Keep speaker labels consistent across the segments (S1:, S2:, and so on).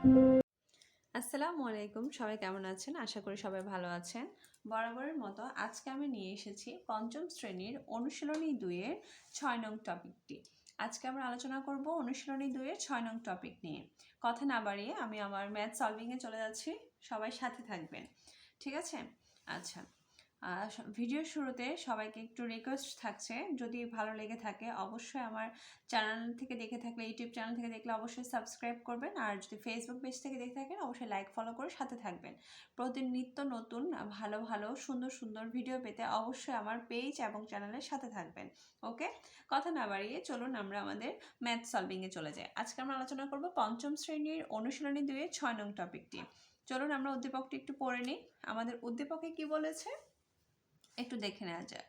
S1: আসসালামু আলাইকুম, সবাই কেমন আছেন? আশা করি সবাই ভালো আছেন। বরাবরের মতো আজকে আমি নিয়ে এসেছি পঞ্চম শ্রেণীর অনুশীলনী 2 এর 6 নং টপিকটি। আজকে আমরা আলোচনা করব অনুশীলনী 2 এর 6 নং টপিক নিয়ে। কথা না বাড়িয়ে আমি আমার ম্যাথ সলভিংয়ে চলে যাচ্ছি, সবাই সাথে থাকবেন, ঠিক আছে? আচ্ছা, ভিডিওর শুরুতে সবাইকে একটু রিকোয়েস্ট থাকছে, যদি ভালো লেগে থাকে অবশ্যই আমার চ্যানেল থেকে দেখে থাকলে, ইউটিউব চ্যানেল থেকে দেখলে অবশ্যই সাবস্ক্রাইব করবেন, আর যদি ফেসবুক পেজ থেকে দেখে থাকেন অবশ্যই লাইক ফলো করে সাথে থাকবেন। প্রতিদিন নিত্য নতুন ভালো ভালো সুন্দর সুন্দর ভিডিও পেতে অবশ্যই আমার পেজ এবং চ্যানেলের সাথে থাকবেন। ওকে, কথা না বাড়িয়ে চলুন আমরা আমাদের ম্যাথ সলভিংয়ে চলে যাই। আজকে আমরা আলোচনা করব পঞ্চম শ্রেণীর অনুশীলনী 2 এর 6 নং টপিকটি। চলুন আমরা উদ্দীপকটি একটু পড়ে নিই। আমাদের উদ্দীপকে কি বলেছে একটু দেখে নেওয়া যাক।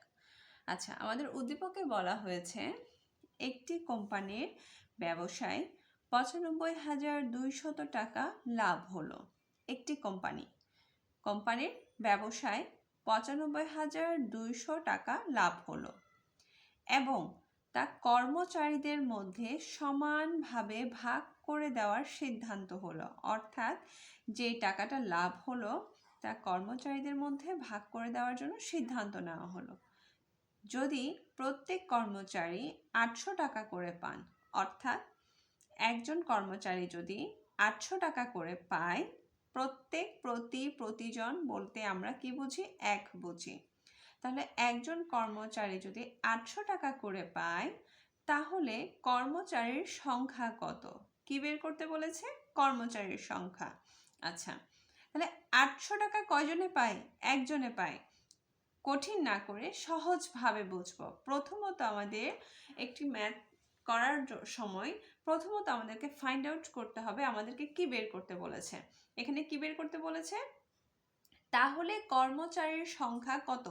S1: আচ্ছা, আমাদের উদ্দীপকে বলা হয়েছে একটি কোম্পানির ব্যবসায় 95,200 টাকা লাভ হলো। একটি কোম্পানির ব্যবসায় 95,200 টাকা লাভ হলো এবং তা কর্মচারীদের মধ্যে সমানভাবে ভাগ করে দেওয়ার সিদ্ধান্ত হলো। অর্থাৎ যে টাকাটা লাভ হলো তা কর্মচারীদের মধ্যে ভাগ করে দেওয়ার জন্য সিদ্ধান্ত নেওয়া হলো। যদি প্রত্যেক কর্মচারী 800 টাকা করে পান, অর্থাৎ একজন কর্মচারী যদি 800 টাকা করে পায়, প্রতিজন বলতে আমরা কি বুঝি? এক বুঝি। তাহলে একজন কর্মচারী যদি 800 টাকা করে পায়, তাহলে কর্মচারীর সংখ্যা কত? কি বের করতে বলেছে? কর্মচারীর সংখ্যা। আচ্ছা, তাহলে 800 টাকা কয়জনে পায়? একজনে পায়। কঠিন না করে সহজভাবে বুঝবো। প্রথমত আমাদের একটি ম্যাথ করার সময় প্রথমত আমাদেরকে ফাইন্ড আউট করতে হবে আমাদেরকে কি বের করতে বলেছে। এখানে কি বের করতে বলেছে? তাহলে কর্মচারীর সংখ্যা কত?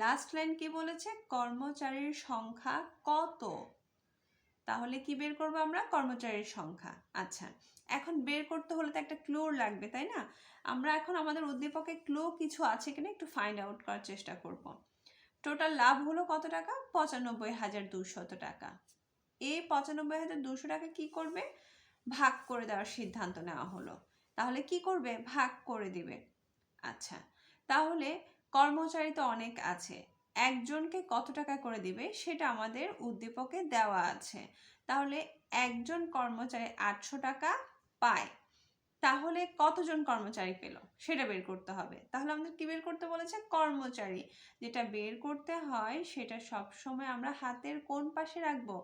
S1: লাস্ট লাইন কি বলেছে? কর্মচারীর সংখ্যা কত? তাহলে কি বের করবো আমরা? কর্মচারীর সংখ্যা। আচ্ছা, এখন বের করতে হলে তো একটা ক্লু লাগবে, তাই না? আমরা এখন আমাদের উদ্দীপকে ক্লু কিছু আছে কিনা একটু ফাইন্ড আউট করার চেষ্টা করব। টোটাল লাভ হলো কত টাকা? 95,200 টাকা। এই 95,200 টাকা কি করবে? ভাগ করে দেওয়ার সিদ্ধান্ত নেওয়া হলো। তাহলে কি করবে? ভাগ করে দিবে। আচ্ছা, তাহলে কর্মচারী তো অনেক আছে, একজনকে কত টাকা করে দিবে সেটা আমাদের উদ্দীপকে দেওয়া আছে। তাহলে একজন কর্মচারী 800 টাকা পায়, তাহলে কতজন কর্মচারী পেল সেটা বের করতে হবে। তাহলে আমাদের কি বের করতে বলেছে? কর্মচারী। যেটা বের করতে হয় সেটা সবসময় আমরা হাতের কোন পাশে রাখবো?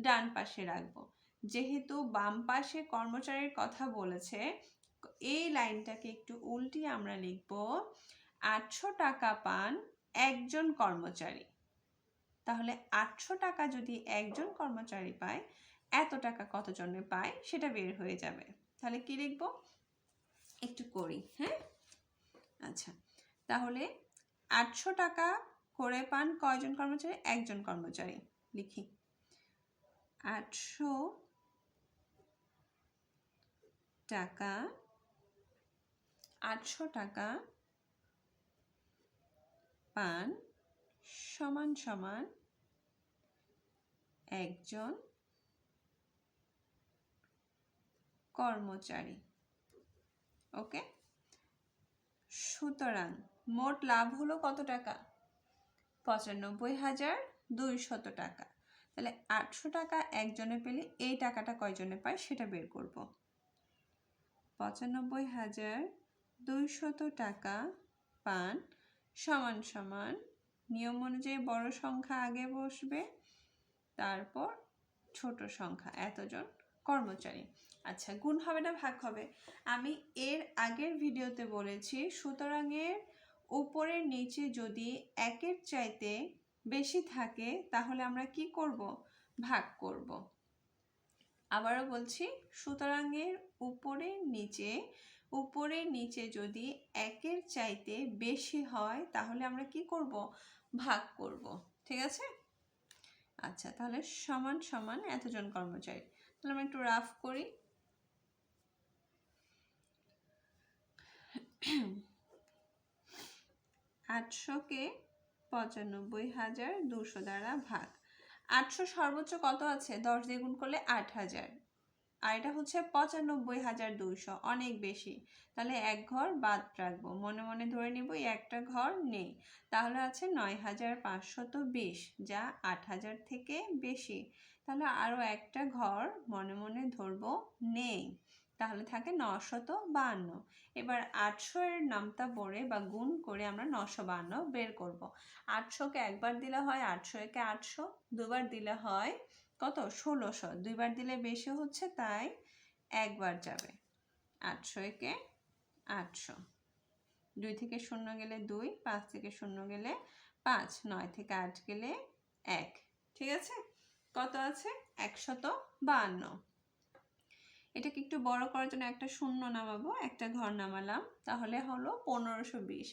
S1: ডান পাশে রাখবো। যেহেতু বাম পাশে কর্মচারীর কথা বলেছে, এই লাইনটাকে একটু উল্টিয়ে আমরা লিখব 800 টাকা পান একজন কর্মচারী। তাহলে 800 টাকা যদি একজন কর্মচারী পায়, এত টাকা কতজনে পায় সেটা বের হয়ে যাবে। তাহলে কি লিখব? একটু করি, হ্যাঁ? আচ্ছা, তাহলে 800 টাকা করে পান কয়জন কর্মচারী? একজন কর্মচারী। লিখি 800 টাকা 800 টাকা পান সমান সমান একজন কর্মচারী। ওকে, সুতরাং মোট লাভ হলো কত টাকা? 95,200 টাকা। তাহলে 800 টাকা একজনে পেলে এই টাকাটা কয়জনে পায় সেটা বের করব। 95,200 টাকা পান সমান সমান, নিয়ম অনুযায়ী বড় সংখ্যা আগে বসবে, তারপর ছোট সংখ্যা, এতজন কর্মচারী। আচ্ছা, গুণ হবে না ভাগ হবে? আমি এর আগের ভিডিওতে বলেছি সুতরাং এর উপরের নিচে যদি একের চাইতে বেশি থাকে তাহলে আমরা কি করব? ভাগ করব। আবারও বলছি, সুতরাং এর উপরের নিচে যদি একের চাইতে বেশি হয় তাহলে আমরা কি করব? ভাগ করব। ঠিক আছে? আচ্ছা, তাহলে সমান সমান এতজন কর্মচারী। তাহলে আমরা একটু রাফ করি। 800-কে 95,200 দ্বারা ভাগ। 800 সর্বোচ্চ কত আছে? 10 দিয়ে গুণ করলে 8,000। আর এটা হচ্ছে 95,200, অনেক বেশি। তাহলে এক ঘর বাদ রাখবো, মনে মনে ধরে নিব এই একটা ঘর নেই। তাহলে আছে 9,520, যা 8,000 থেকে বেশি। তাহলে আরও একটা ঘর মনে মনে ধরবো নেই, তাহলে থাকে 952। এবার 800 এর নামতা পড়ে বা গুণ করে আমরা 952 বের করব। 800কে একবার দিলে হয় 800, একে 800, দুবার দিলে হয় কত 1600, দুইবার দিলে বেশি হচ্ছে তাই একবার যাবে। 800 একে 800, 2 থেকে 0 গেলে 2, 5 থেকে 0 গেলে 5, 9 থেকে 8 গেলে 1। ঠিক আছে, কত আছে 152। এটাকে একটু বড় করার জন্য একটা শূন্য নামাবো, একটা ঘর নামালাম, তাহলে হলো 1520।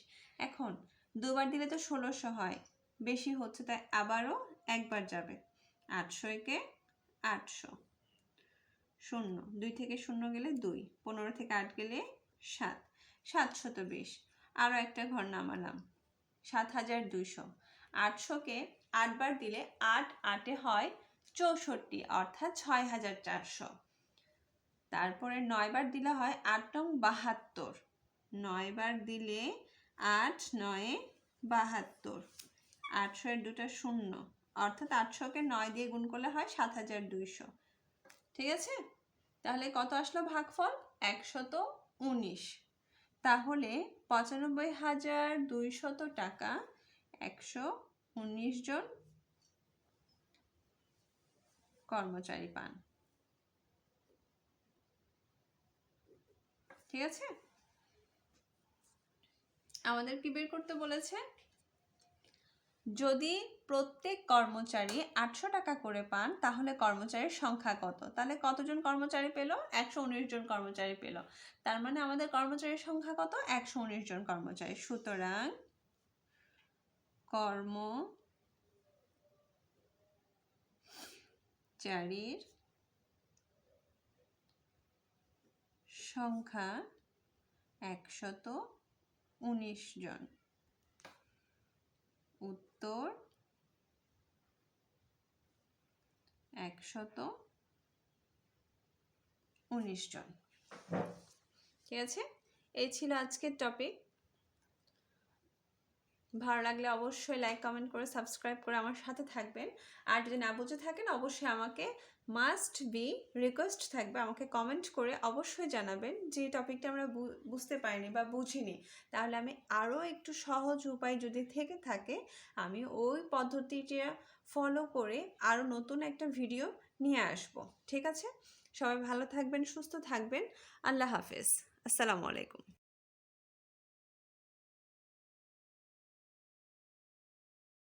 S1: এখন দুবার দিলে তো 1600 হয়, বেশি হচ্ছে তাই আবারও একবার যাবে। 800 একে 800, 0, 2 থেকে 0 গেলে 2, 15 থেকে 8 গেলে 7, 720। আরও একটা ঘর নামালাম, 7200। 800কে 8 বার দিলে 8 8 হয় 64, অর্থাৎ 6400। তারপরে 9 বার দিলে হয় 8 নং 72, 9 বার দিলে 8 9 72, 800 এর দুটা শূন্য, অর্থাৎ 800কে 9 দিয়ে গুণ করলে হয় 7200। ঠিক আছে, তাহলে কত আসলো ভাগফল 119। তাহলে 95,200 টাকা 119 জন কর্মচারী পান। ঠিক আছে, আমাদের কি বের করতে বলেছে? যদি প্রত্যেক কর্মচারী 800 টাকা করে পান তাহলে কর্মচারীর সংখ্যা কত? তাহলে কতজন কর্মচারী পেল? 119 জন কর্মচারী পেল। তার মানে আমাদের কর্মচারীর সংখ্যা কত? 119 জন কর্মচারী। সুতরাং কর্মচারীর সংখ্যা 119 জন। উত্তর 119 জন। ঠিক আছে, এই ছিল আজকের টপিক। ভালো লাগলে অবশ্যই লাইক কমেন্ট করে সাবস্ক্রাইব করে আমার সাথে থাকবেন। আর যদি না বুঝে থাকেন অবশ্যই আমাকে মাস্ট বি রিকোয়েস্ট থাকবে, আমাকে কমেন্ট করে অবশ্যই জানাবেন যে টপিকটা আমরা বুঝতে পারিনি বা বুঝিনি। তাহলে আমি আরও একটু সহজ উপায় যদি থেকে থাকে আমি ওই পদ্ধতিটা ফলো করে আরও নতুন একটা ভিডিও নিয়ে আসব। ঠিক আছে, সবাই ভালো থাকবেন, সুস্থ থাকবেন। আল্লাহ হাফেজ, আসসালামু আলাইকুম।